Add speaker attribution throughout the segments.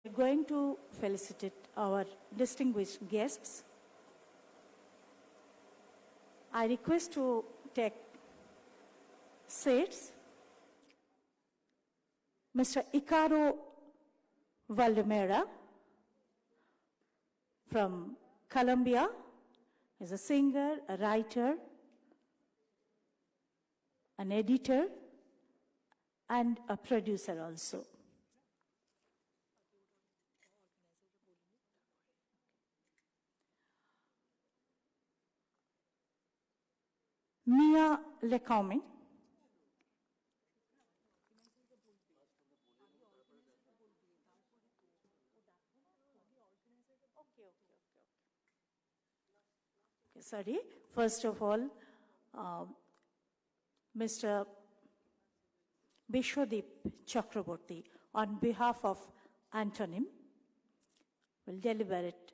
Speaker 1: We're going to felicitate our distinguished guests. I request to take seats. Mr. Icaro Valdemera from Colombia is a singer, a writer, an editor, and a producer also. Mia Lecoming. Okay, sorry. First of all, Mr. Biswadip Chakraborty, on behalf of Antonym, will deliberate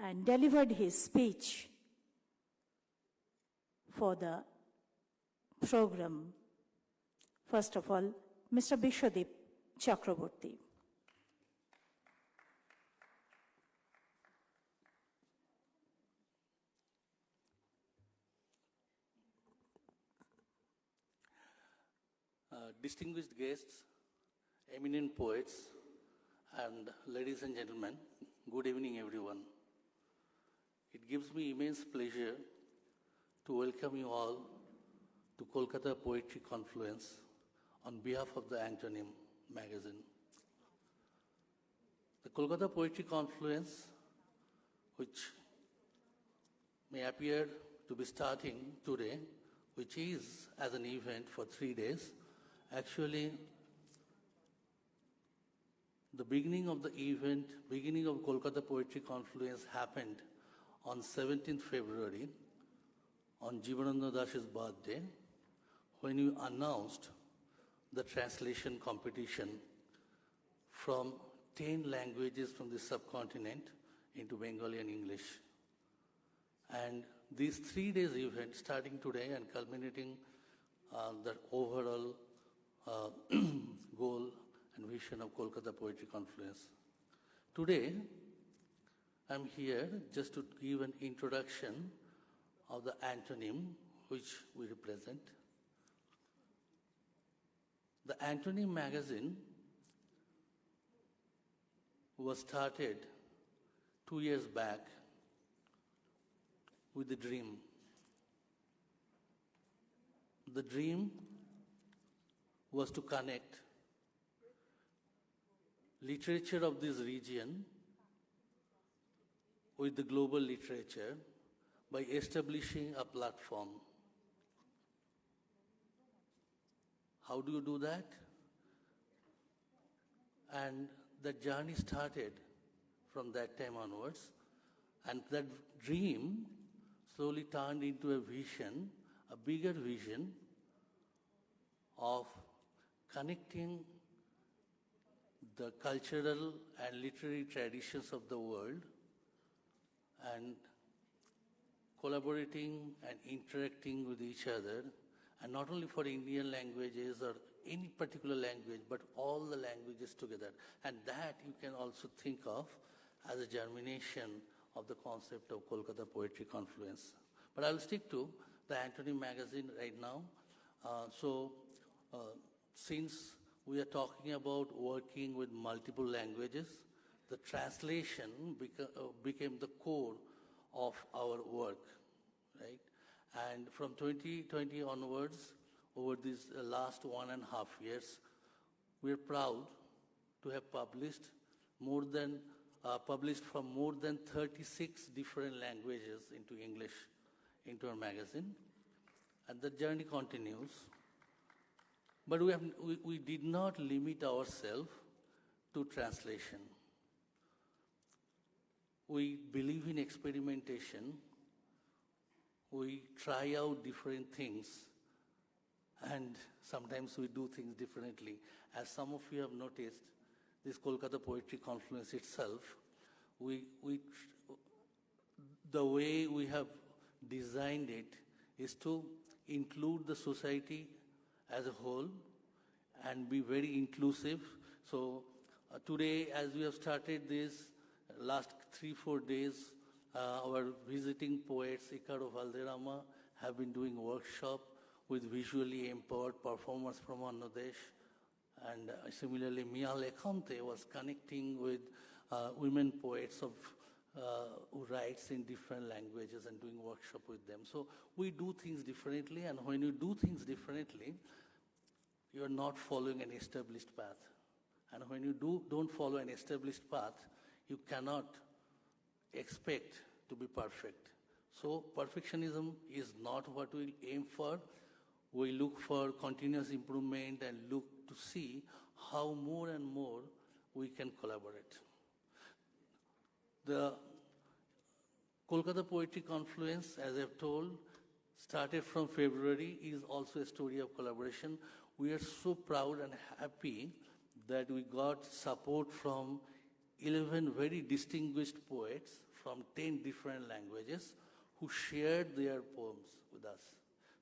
Speaker 1: and delivered his speech for the program. First of all, Mr. Biswadip Chakraborty.
Speaker 2: Distinguished guests, eminent poets, and ladies and gentlemen, good evening everyone. It gives me immense pleasure to welcome you all to Kolkata Poetry Confluence on behalf of the Antonym magazine. The Kolkata Poetry Confluence, which may appear to be starting today, which is as an event for 3 days, actually the beginning of the event, beginning of Kolkata Poetry Confluence happened on 17th February, on Jivananda Das's birthday, when you announced the translation competition from 10 languages from the subcontinent into Bengali and English. And these 3 days event, starting today and culminating the overall goal and vision of Kolkata Poetry Confluence. Today, I'm here just to give an introduction of the Antonym which we represent. The Antonym magazine was started 2 years back with a dream. The dream was to connect literature of this region with the global literature by establishing a platform. How do you do that? And the journey started from that time onwards, and that dream slowly turned into a vision, a bigger vision of connecting the cultural and literary traditions of the world and collaborating and interacting with each other, and not only for Indian languages or any particular language, but all the languages together. And that you can also think of as a germination of the concept of Kolkata Poetry Confluence. But I'll stick to the Antonym magazine right now. Since we are talking about working with multiple languages, the translation became the core of our work, right? And from 2020 onwards, over these last 1.5 years, we're proud to have published from more than 36 different languages into English into our magazine, and the journey continues. But we did not limit ourselves to translation. We believe in experimentation. We try out different things, and sometimes we do things differently. As some of you have noticed, this Kolkata Poetry Confluence itself, the way we have designed it is to include the society as a whole and be very inclusive. So Today, as we have started this last 3-4 days, our visiting poets, Ikaro Valderrama, have been doing workshop with visually empowered performers from Bangladesh. And similarly, Mia Lekhante was connecting with women poets who writes in different languages and doing workshop with them. So we do things differently, and when you do things differently, you are not following an established path. And when you don't follow an established path, you cannot expect to be perfect. So perfectionism is not what we aim for. We look for continuous improvement and look to see how more and more we can collaborate. The Kolkata Poetry Confluence, as I've told, started from February, is also a story of collaboration. We are so proud and happy that we got support from 11 very distinguished poets from 10 different languages who shared their poems with us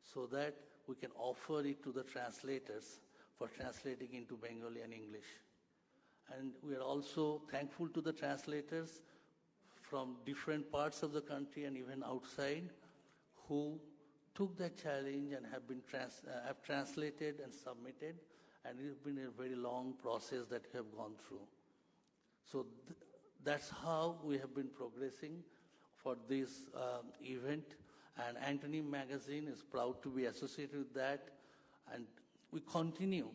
Speaker 2: so that we can offer it to the translators for translating into Bengali and English. And we are also thankful to the translators from different parts of the country and even outside who took that challenge and have translated and submitted, and it has been a very long process that we have gone through. So that's how we have been progressing for this event, and Antonym magazine is proud to be associated with that, and we continue.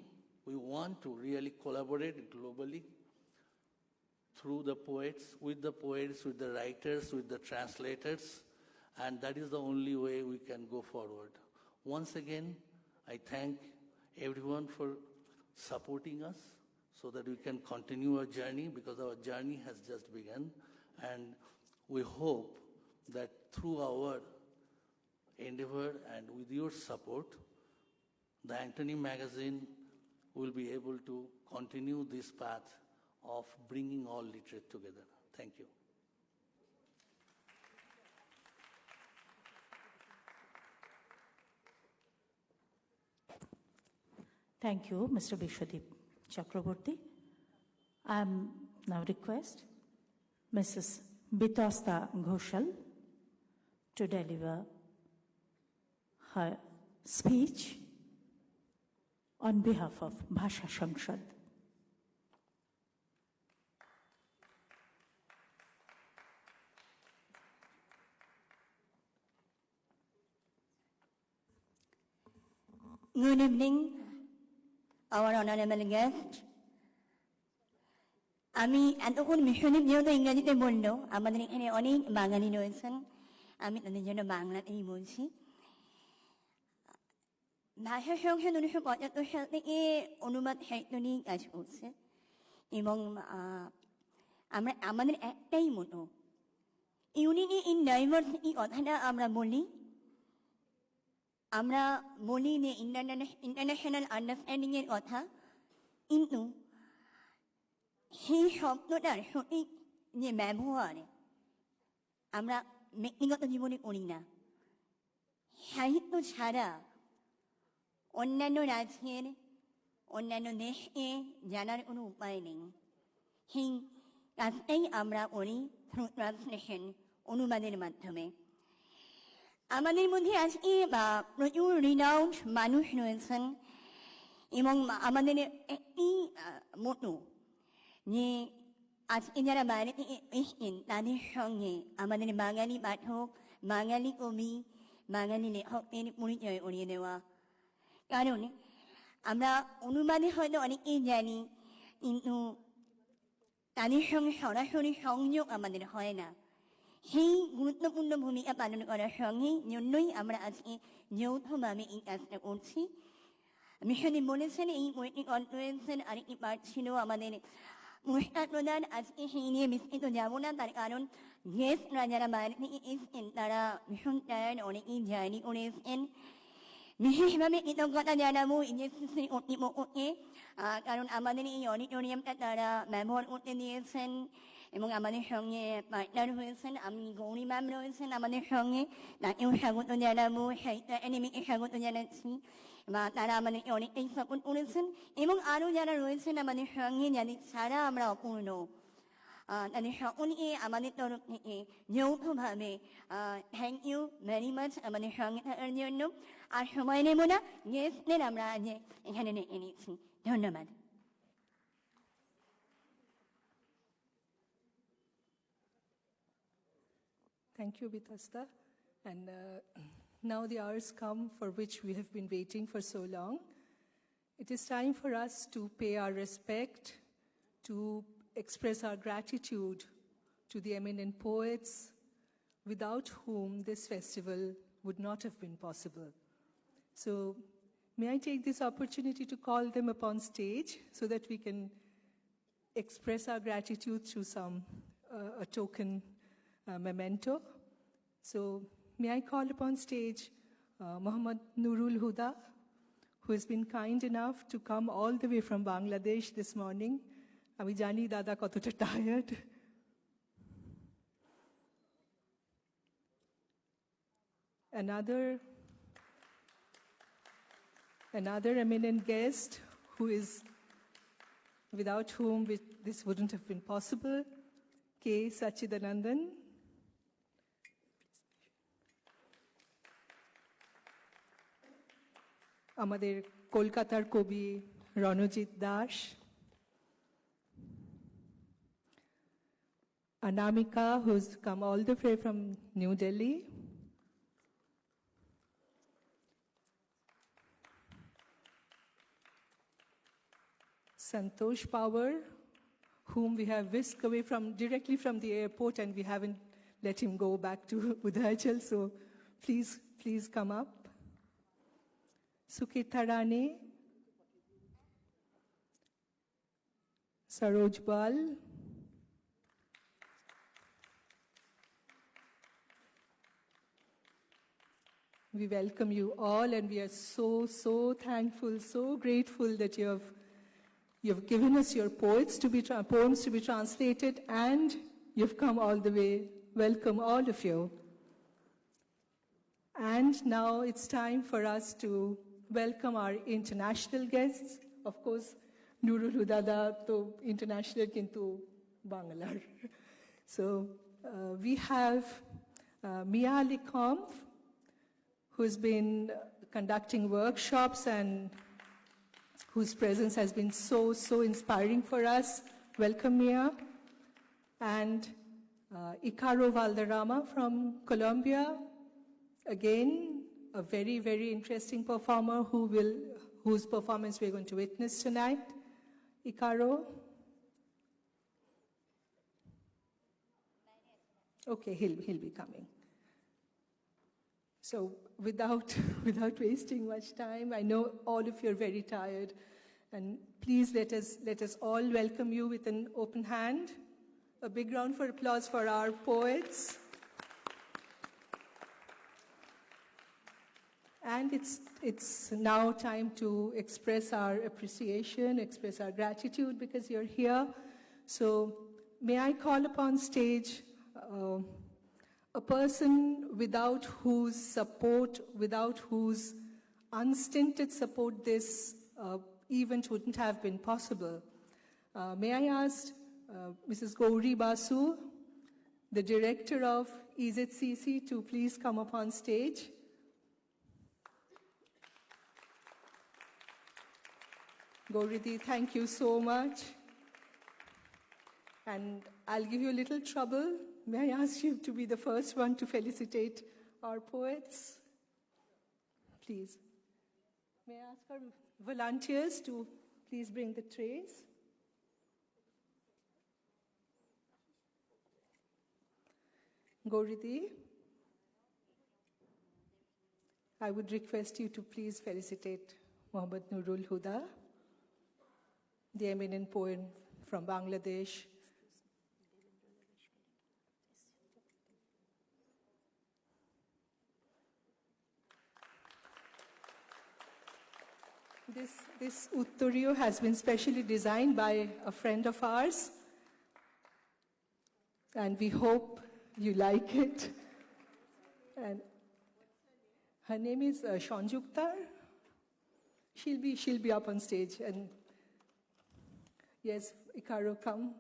Speaker 2: We want to really collaborate globally through the poets, with the writers, with the translators, and that is the only way we can go forward. Once again, I thank everyone for supporting us so that we can continue our journey, because our journey has just begun, and we hope that through our endeavor and with your support, the Antonym magazine will be able to continue this path of bringing all literature together. Thank you.
Speaker 1: Thank you, Mr. Biswadip Chakraborty. I now request Mrs. Bitasta Ghoshal to deliver her speech on behalf of Bhasha Samsad.
Speaker 3: Good evening, our honorable guest. আমি এতক্ষণ মিশনের যেহেতু ইংরেজিতে বললো, আমাদের এখানে অনেক বাঙালি রয়েছেন, আমি তাদের জন্য বাংলাতেই বলছি। ভাষা সংসদ 1975 সাল থেকে অনুবাদ সাহিত্য নিয়ে কাজ করছে, এবং আমরা আমাদের একটাই মতো, ইউনিটি ইন ডাইভার্সিটি কথাটা আমরা বলি। আমরা বলি যে ইন্টারন্যাশনাল আন্ডারস্ট্যান্ডিংয়ের কথা, কিন্তু সেই শব্দটার সঠিক যে ব্যবহার আমরা ব্যক্তিগত জীবনে করি না। সাহিত্য ছাড়া অন্যান্য রাজ্যের, অন্যান্য দেশকে জানার কোনো উপায় নেই। সেই কাজটাই আমরা করি থ্রু ট্রান্সলেশন, অনুবাদের মাধ্যমে। আমাদের মধ্যে আজকে প্রচুর রিনাউন্ড মানুষ রয়েছেন, এবং আমাদের একটি মতো যে আজকে যারা বাইরে থেকে এসেছেন তাদের সঙ্গে আমাদের বাঙালি পাঠক, বাঙালি কবি, বাঙালি লেখকদের পরিচয় করিয়ে দেওয়া। কারণ আমরা অনুবাদে হয়তো অনেকেই জানি, কিন্তু তাদের সঙ্গে সরাসরি সংযোগ আমাদের হয় না। সেই গুরুত্বপূর্ণ ভূমিকা পালন করার জন্যই আমরা আজকে যৌথভাবে এই কাজটা করছি। মিশনে বলেছেন এই পোয়েট্রি কনফ্লুয়েন্সের আরেকটি পার্ট ছিল আমাদের পুরস্কার প্রদান। আজকে সেই নিয়ে বিস্তৃত যাব না, তার কারণ গেস্টরা যারা বাইরে থেকে এসছেন তারা ভীষণ টায়ার্ড, অনেকেই জার্নি করে এসছেন। বিশেষভাবে কৃতজ্ঞতা জানাবো EZCC কর্তৃপক্ষকে, কারণ আমাদের এই অডিটোরিয়ামটা তারা ব্যবহার করতে দিয়েছেন এবং আমাদের সঙ্গে পার্টনার হয়েছেন। আমি গৌরী ম্যাম রয়েছেন আমাদের সঙ্গে, তাকেও স্বাগত জানাবো, সাহিত্য একাডেমিকে স্বাগত জানাচ্ছি, বা তারা আমাদেরকে অনেকটাই সাপোর্ট করেছেন এবং আরও যারা রয়েছেন আমাদের সঙ্গে যাদের ছাড়া আমরা অপূর্ণ তাদের সকলকে আমাদের তরফ থেকে যৌথভাবে থ্যাংক ইউ ভেরি মাচ আমাদের সঙ্গে থাকার জন্য। আর সময় নেব না, গেস্টদের আমরা আজ এখানে ডেকে নিচ্ছি। ধন্যবাদ।
Speaker 4: Thank you, Bitasta. And now the hours come for which we have been waiting for so long. It is time for us to pay our respect, to express our gratitude to the eminent poets without whom this festival would not have been possible. So may I take this opportunity to call them upon stage so that we can express our gratitude through a token memento. So may I call upon stage Mohammad Nurul Huda, who has been kind enough to come all the way from Bangladesh this morning. Ami jani dada kotota tired. Another eminent guest without whom this wouldn't have been possible, K. Satchidanandan. আমাদের কলকাতার কবি Ranjit Das, Anamika, who's come all the way from New Delhi, Santosh Power, whom we have whisked away directly from the airport, and we haven't let him go back to Udayachal, so please come up. Sukita Rani, Saroj Bal, we welcome you all, and we are so thankful, so grateful that you've given us your poems to be translated, and you've come all the way. Welcome, all of you. And now it's time for us to welcome our international guests. Of course, Nurul Huda da to international kintu Banglar. So we have Malayali Kampf, who's been conducting workshops and whose presence has been so inspiring for us. Welcome, Mia. And Icaro Valderrama from Colombia, again, a very interesting performer whose performance we're going to witness tonight. Icaro. Okay, he'll be coming. So without wasting much time, I know all of you are very tired, and please let us all welcome you with an open hand. A big round for applause for our poets. And it's now time to express our appreciation, express our gratitude because you're here. So may I call upon stage a person without whose support, without whose unstinted support this event wouldn't have been possible. May I ask Mrs. Gauri Basu, the director of EZCC, to please come up on stage. Gauridi, thank you so much. And I'll give you a little trouble. May I ask you to be the first one to felicitate our poets? Please. May I ask our volunteers to please bring the trays? Gauridi, I would request you to please felicitate Mohammad Nurul Huda, the eminent poet from Bangladesh. This Uttorio has been specially designed by a friend of ours, and we hope you like it. And her name is Shanjukta. She'll be up on stage. And yes, Ikaro, come.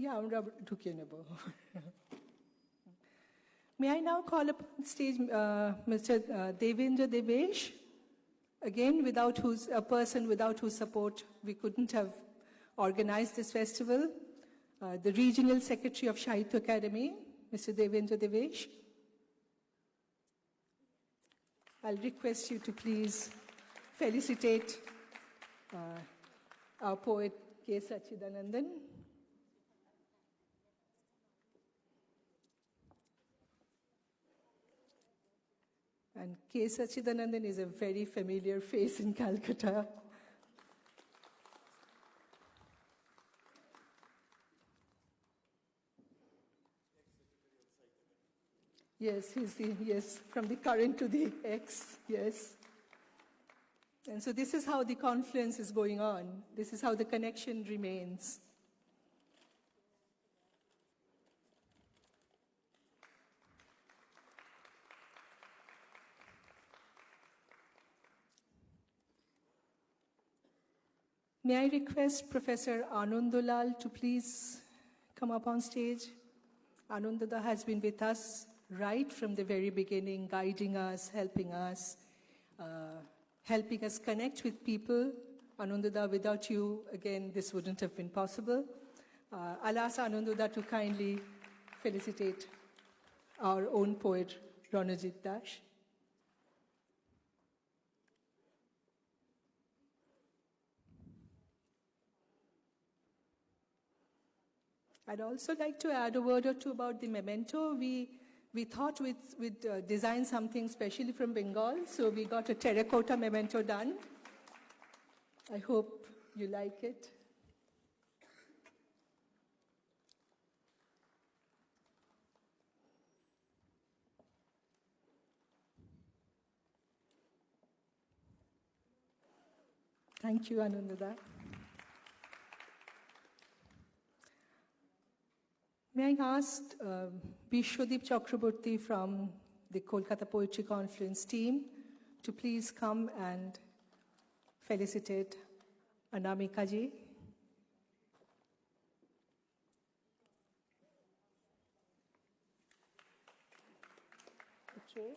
Speaker 4: Yeah, আমরা ঢুকিয়ে নেব. May I now call upon stage Mr. Devendra Devesh, again, a person without whose support we couldn't have organized this festival, the Regional Secretary of Shahitya Academy, Mr. Devendra Devesh. I'll request you to please felicitate our poet K. Satchidanandan. And K. Satchidanandan is a very familiar face in Calcutta. Yes, from the current to the ex, yes. And so this is how the confluence is going on. This is how the connection remains. May I request Professor Anandulal to please come up on stage? Anandada has been with us right from the very beginning, guiding us, helping us connect with people. Anandada, without you, again, this wouldn't have been possible. I'll ask Anandada to kindly felicitate our own poet, Ranajit Dash. I'd also like to add a word or two about the memento. We thought we'd design something specially from Bengal, so we got a terracotta memento done. I hope you like it. Thank you, Anandada. May I ask Biswadip Chakraborty from the Kolkata Poetry Confluence team to please come and felicitate Anamika ji. Okay.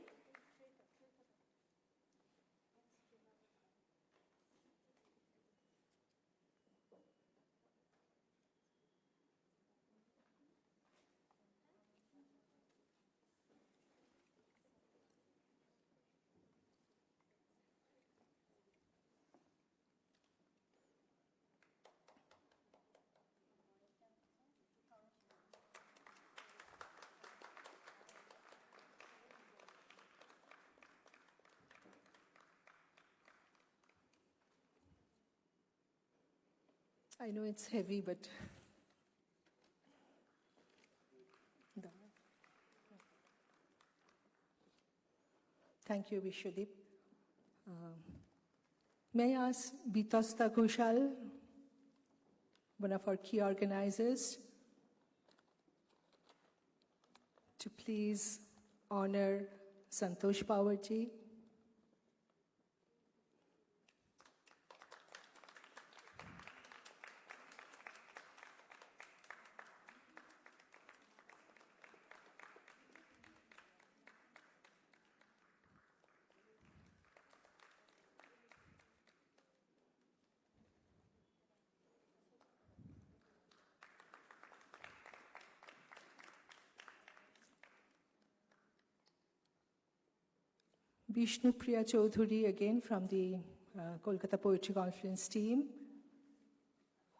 Speaker 4: I know it's heavy, but thank you, Biswadip. May I ask Bitasta Ghoshal, one of our key organizers, to please honor Santosh Pawarji. Vishnupriya Chaudhuri, again from the Kolkata Poetry Confluence team.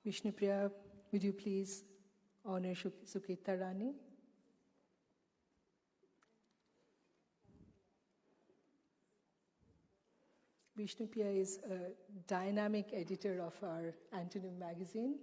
Speaker 4: Vishnupriya, would you please honor Sukita Rani? Vishnupriya is a dynamic editor of our Antonym magazine.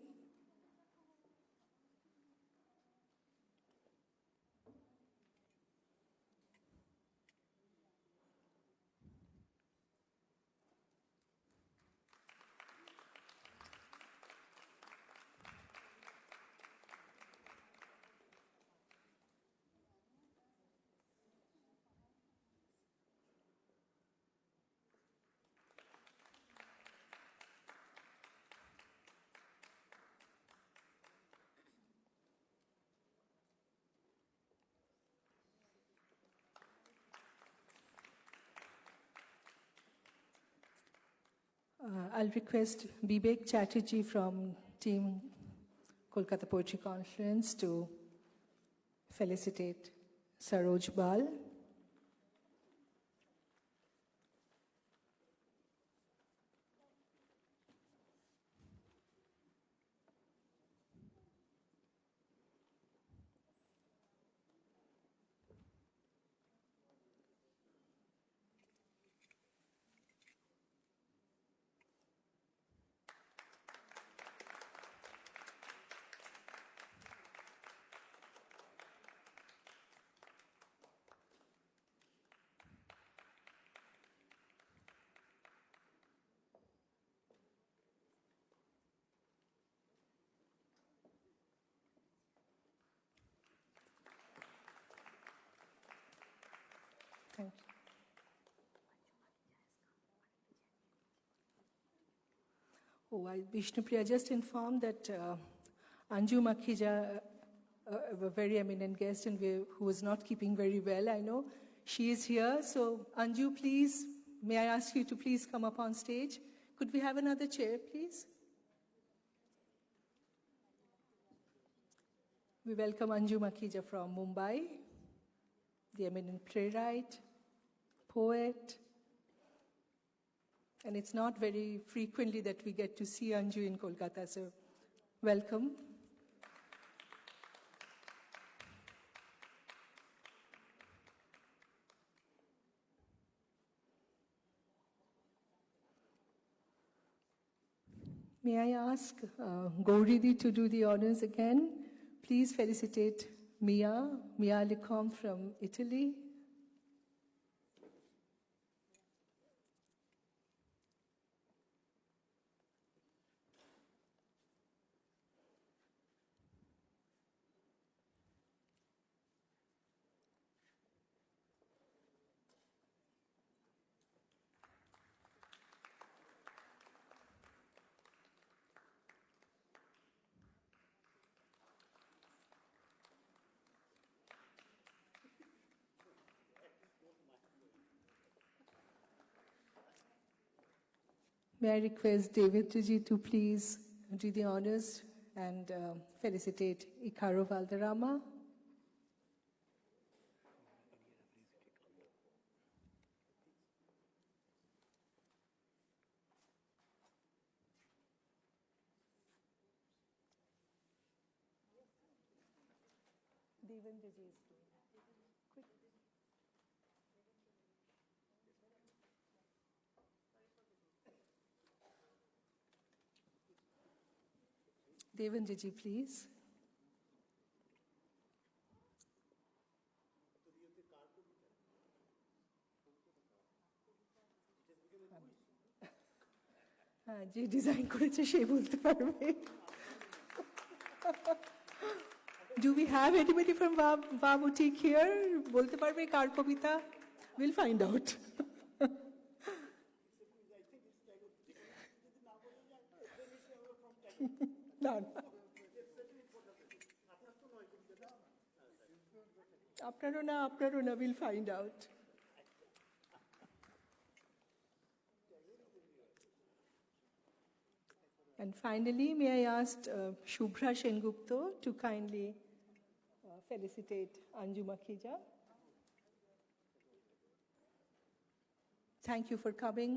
Speaker 4: I'll request Bibek Chatterjee from Team Kolkata Poetry Confluence to felicitate Saroj Bal. Thank you. Oh, Vishnupriya just informed that Anju Makhija, a very eminent guest and who was not keeping very well, I know, she is here. So Anju, please, may I ask you to please come up on stage? Could we have another chair, please? We welcome Anju Makhija from Mumbai, the eminent playwright, poet. And it's not very frequently that we get to see Anju in Kolkata, so welcome. May I ask Gauridi to do the honors again? Please felicitate Mia Licom from Italy. May I request David Ji to please do the honors and felicitate Ikaro Valderrama. Devendra Ji is doing it. Quick. Devendra Ji, please. যে design করেছে সে বলতে পারবে। Do we have anybody from Boutique here? বলতে পারবে কার কবিতা? We'll find out. No. আপনারও না, we'll find out. And finally, may I ask Shubhra Sengupta to kindly felicitate Anju Makhija. Thank you for coming.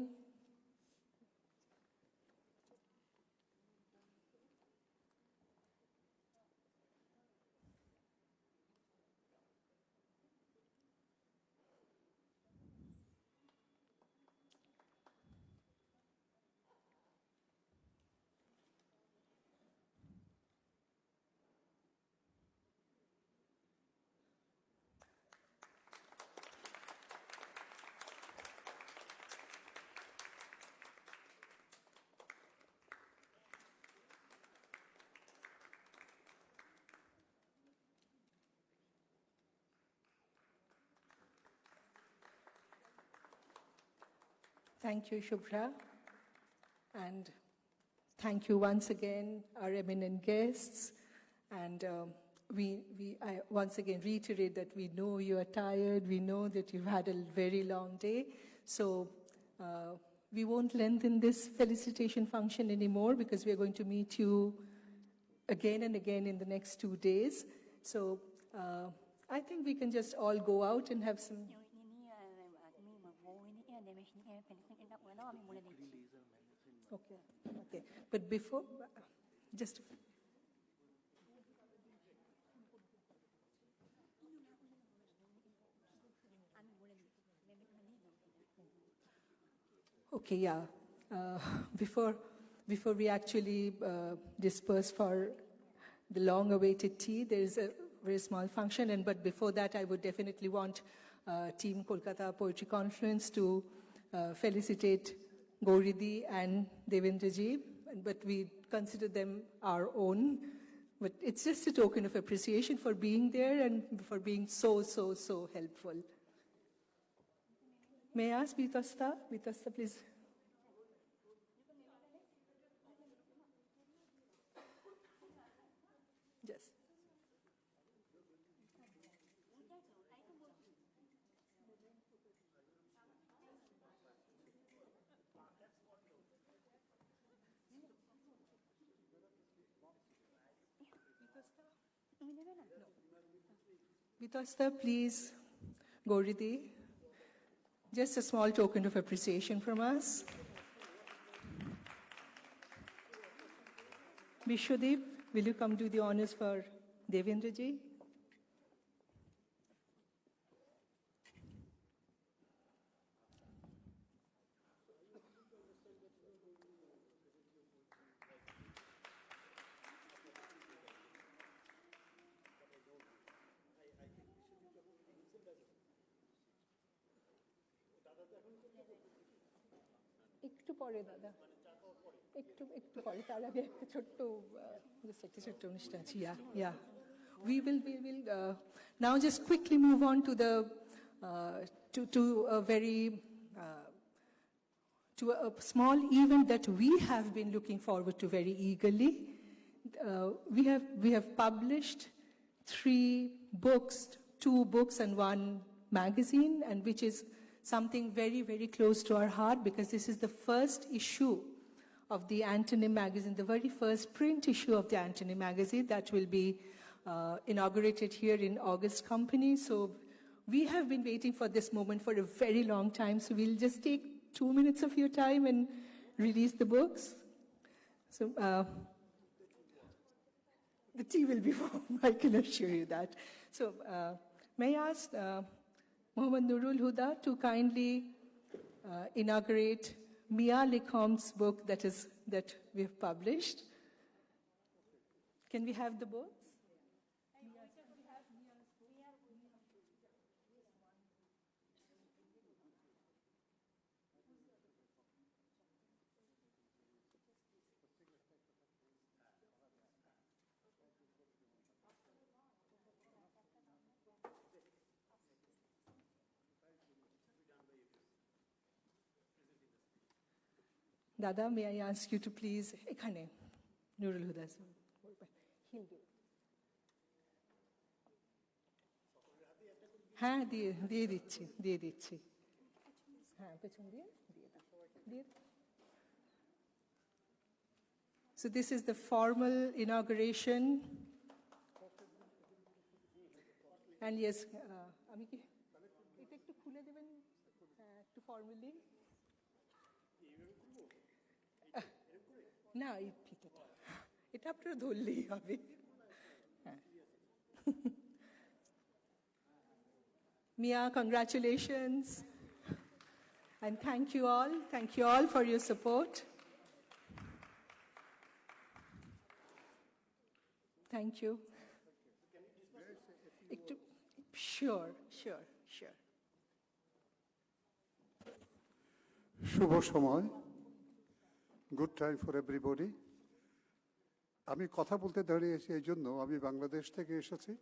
Speaker 4: Thank you, Shubhra. And thank you once again, our eminent guests. And I once again reiterate that we know you are tired. We know that you've had a very long day. So we won't lengthen this felicitation function anymore because we are going to meet you again and again in the next 2 days. So I think we can just all go out and have some... Okay, okay. But before, just... Okay, yeah. Before we actually disperse for the long-awaited tea, there is a very small function. But before that, I would definitely want Team Kolkata Poetry Confluence to felicitate Gauridi and Devendraji. But we consider them our own. But it's just a token of appreciation for being there and for being so helpful. May I ask Bitasta? Bitasta, please. Yes. Bitasta, please. Gauridi. Just a small token of appreciation from us. Biswadip, will you come do the honors for Devendraji? একটু পরে দাদা একটু পরে তার আগে একটা ছোট্ট অনুষ্ঠান আছে yeah we will now just quickly move on to the to a very to a small event that we have been looking forward to very eagerly. We have published 3 books, 2 books and 1 magazine, and which is something very close to our heart because this is the first issue of the Antonym magazine, the very first print issue of the Antonym magazine that will be inaugurated here in August Company. So we have been waiting for this moment for a very long time. So we'll just take 2 minutes of your time and release the books. So the tea will be warm, I can assure you that. So may I ask Mohammad Nurul Huda to kindly inaugurate Mia Likhom's book that we have published. Can we have the books? Dada, may I ask you to please, ekhane, Nurul Huda, he'll do it. হ্যাঁ দিয়ে দিচ্ছি হ্যাঁ পেছন দিয়ে দাও So this is the formal inauguration. And yes, আমি কি এটা একটু খুলে দেবেন একটু formally? না এই ফিতাটা এটা আপনারা ধরলেই হবে Mia, congratulations and thank you all for your support. Thank you. Sure.
Speaker 5: শুভ সময়, গুড টাইম ফর এভরিবডি। আমি কথা বলতে দাঁড়িয়েছি এই জন্য আমি বাংলাদেশ থেকে এসেছি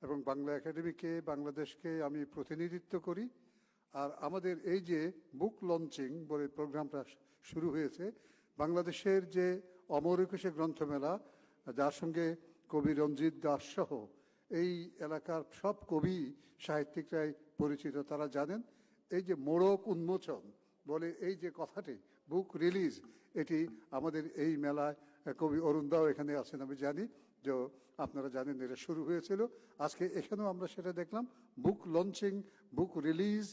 Speaker 5: এবং বাংলা একাডেমিকে বাংলাদেশকে আমি প্রতিনিধিত্ব করি। আর আমাদের এই যে বুক লঞ্চিং বলে প্রোগ্রামটা শুরু হয়েছে, বাংলাদেশের যে অমর একুশে গ্রন্থমেলা, যার সঙ্গে কবি রঞ্জিত দাস সহ এই এলাকার সব কবি সাহিত্যিকরাই পরিচিত, তারা জানেন এই যে মোড়ক উন্মোচন বলে এই যে কথাটি বুক রিলিজ, এটি আমাদের এই মেলায় কবি অরুণদাও এখানে আছেন, আমি জানি যে আপনারা জানেন এটা শুরু হয়েছিল। আজকে এখানেও আমরা সেটা দেখলাম, বুক লঞ্চিং, বুক রিলিজ,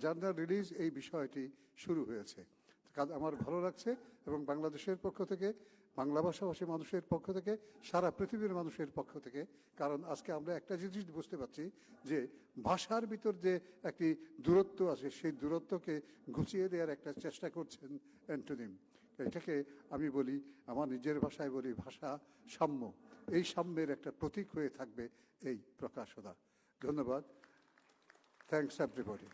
Speaker 5: জার্নাল রিলিজ, এই বিষয়টি শুরু হয়েছে। আমার ভালো লাগছে, এবং বাংলাদেশের পক্ষ থেকে, বাংলা ভাষাভাষী মানুষের পক্ষ থেকে, সারা পৃথিবীর মানুষের পক্ষ থেকে, কারণ আজকে আমরা একটা জিনিস বুঝতে পারছি যে ভাষার ভিতর যে একটি দূরত্ব আছে, সেই দূরত্বকে ঘুচিয়ে দেওয়ার একটা চেষ্টা করছেন অ্যান্টোনিম। এটাকে আমি বলি, আমার নিজের ভাষায় বলি ভাষা সাম্য। এই সাম্যের একটা প্রতীক হয়ে থাকবে এই প্রকাশনা। ধন্যবাদ। Thanks everybody.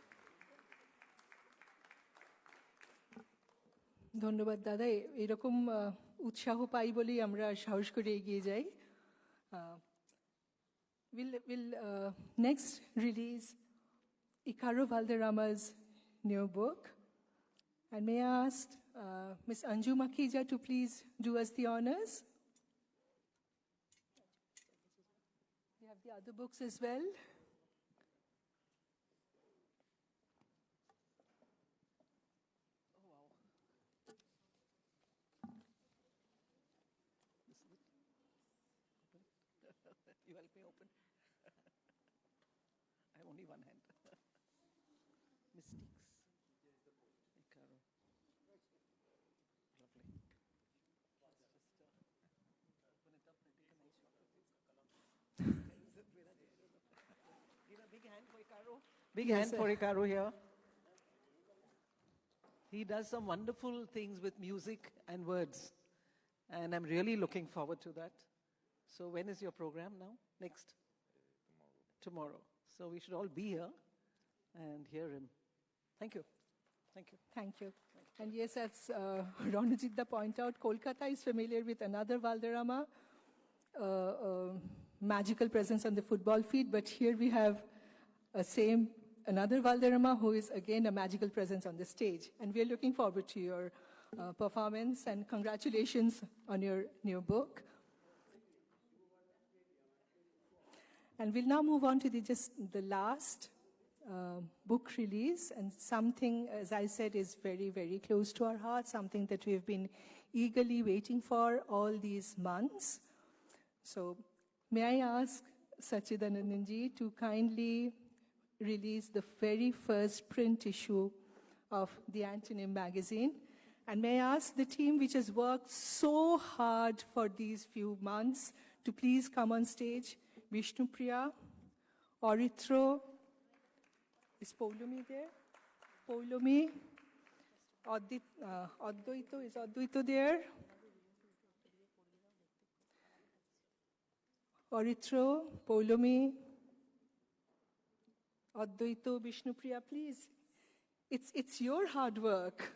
Speaker 4: ধন্যবাদ দাদা, এরকম উৎসাহ পাই বলেই আমরা সাহস করে এগিয়ে যাই। We'll next release Ikaro Valderrama's new book. And may I ask Ms. Anju Makhija to please do us the honors. We have the other books as well.
Speaker 6: You help me open. I have only one hand. Mystics. Ikaro. Lovely. Open it up and take a nice shot of it. Give a big hand for Ikaro. Big
Speaker 4: Yes,
Speaker 6: hand
Speaker 4: sir.
Speaker 6: for Ikaro here. He does some wonderful things with music and words. And I'm really looking forward to that. So when is your program now? Next? Tomorrow. So we should all be here and hear him. Thank you. Thank you.
Speaker 4: Thank you. And yes, as Ranajit pointed out, Kolkata is familiar with another Valderrama, magical presence on the football field, but here we have another Valderrama who is again a magical presence on the stage. And we are looking forward to your performance, and congratulations on your new book. And we'll now move on to the last book release, and something, as I said, is very, very close to our heart, something that we've been eagerly waiting for all these months. So may I ask Satchidanandan ji to kindly release the very first print issue of the Antonym magazine. And may I ask the team which has worked so hard for these few months to please come on stage. Vishnupriya, Orithro, is Poulomi there? Poulomi, Advaito, is Advaito there? Orithro, Poulomi, Advaito, Vishnupriya, please. It's your hard work.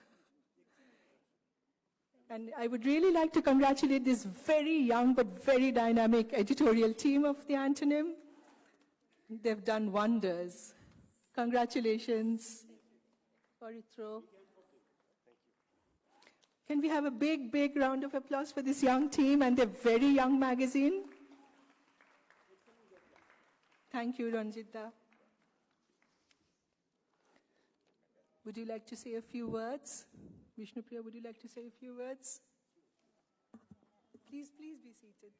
Speaker 4: And I would really like to congratulate this very young but very dynamic editorial team of the Antonym. They've done wonders. Congratulations. Orithro. Can we have a big, big round of applause for this young team and their very young magazine? Thank you, Ranjita. Would you like to say a few words? Vishnupriya, would you like to say a few words? Please be seated.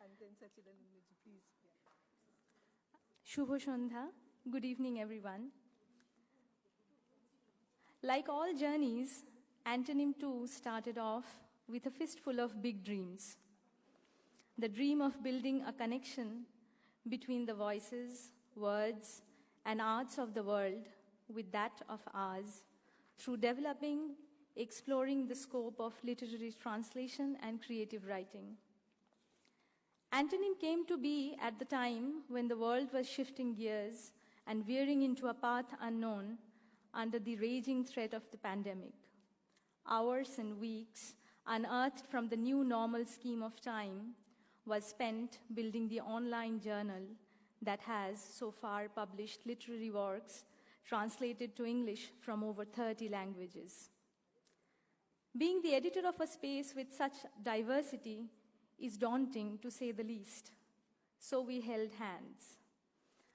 Speaker 4: And then Satchidanandan, please.
Speaker 7: Shubho Shandha. Good evening, everyone. Like all journeys, Antonym too started off with a fistful of big dreams. The dream of building a connection between the voices, words, and arts of the world with that of ours, through developing, exploring the scope of literary translation and creative writing. Antonym came to be at the time when the world was shifting gears and veering into a path unknown under the raging threat of the pandemic. Hours and weeks, unearthed from the new normal scheme of time, was spent building the online journal that has so far published literary works translated to English from over 30 languages. Being the editor of a space with such diversity is daunting, to say the least. So we held hands.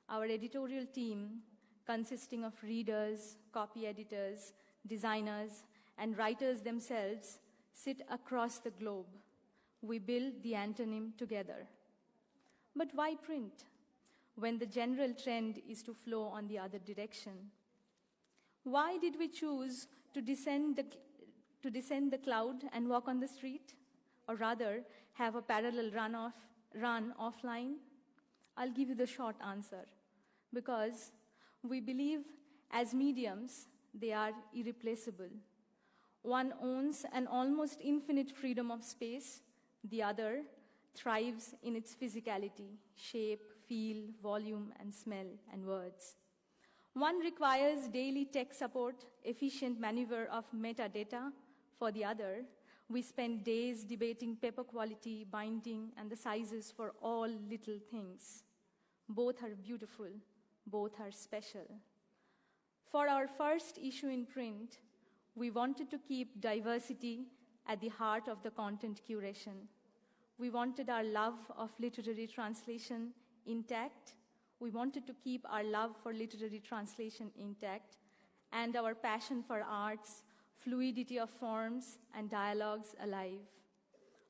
Speaker 7: Our editorial team, consisting of readers, copy editors, designers, and writers themselves, sit across the globe. We build the antonym together. But why print, when the general trend is to flow on the other direction? Why did we choose to descend the cloud and walk on the street? Or rather, have a parallel run offline? I'll give you the short answer. Because we believe as mediums, they are irreplaceable. One owns an almost infinite freedom of space. The other thrives in its physicality, shape, feel, volume, and smell, and words. One requires daily tech support, efficient maneuver of metadata. For the other, we spend days debating paper quality, binding, and the sizes for all little things. Both are beautiful, both are special. For our first issue in print, we wanted to keep diversity at the heart of the content curation. We wanted our love of literary translation intact. We wanted to keep our love for literary translation intact, and our passion for arts, fluidity of forms, and dialogues alive.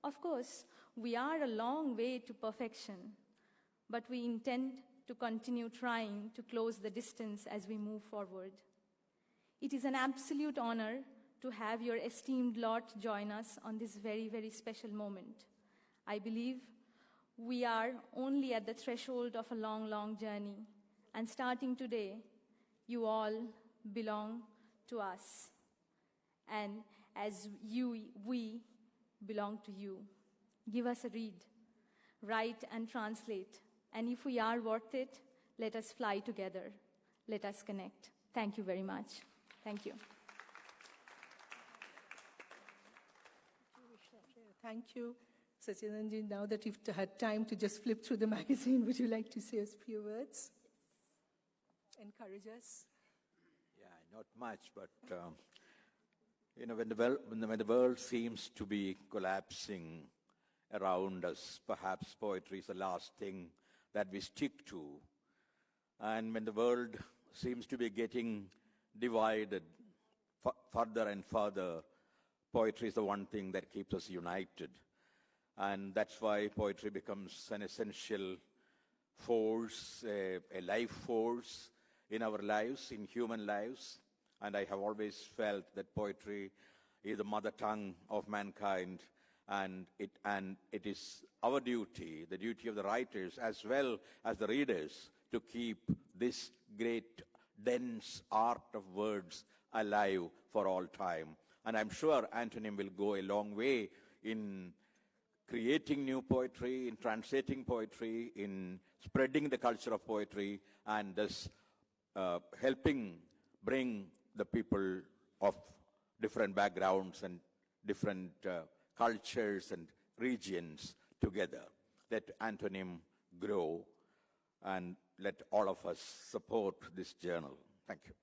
Speaker 7: Of course, we are a long way to perfection, but we intend to continue trying to close the distance as we move forward. It is an absolute honor to have your esteemed lot join us on this very, very special moment. I believe we are only at the threshold of a long, long journey, and starting today, you all belong to us. And as we belong to you. Give us a read, write and translate. And if we are worth it, let us fly together. Let us connect. Thank you very much. Thank you.
Speaker 4: Thank you, Satchidanandan. Now that you've had time to just flip through the magazine, would you like to say a few words? Encourage us?
Speaker 8: Yeah, not much, but when the world seems to be collapsing around us, perhaps poetry is the last thing that we stick to. And when the world seems to be getting divided further and further, poetry is the one thing that keeps us united. And that's why poetry becomes an essential force, a life force in our lives, in human lives. And I have always felt that poetry is the mother tongue of mankind, and it is our duty, the duty of the writers as well as the readers, to keep this great, dense art of words alive for all time. And I'm sure Antonym will go a long way in creating new poetry, in translating poetry, in spreading the culture of poetry, and thus helping bring the people of different backgrounds and different cultures and regions together. Let Antonym grow, and let all of us support this journal. Thank you.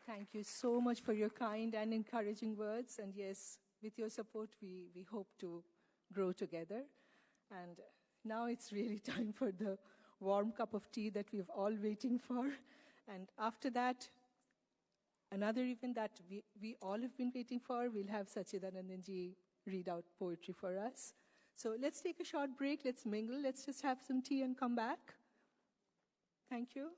Speaker 4: Thank you so much for your kind and encouraging words. And yes, with your support, we hope to grow together. And now it's really time for the warm cup of tea that we've all waiting for. And after that, another event that we all have been waiting for, we'll have Satchidanandan read out poetry for us. So let's take a short break, let's mingle, let's just have some tea and come back. Thank you.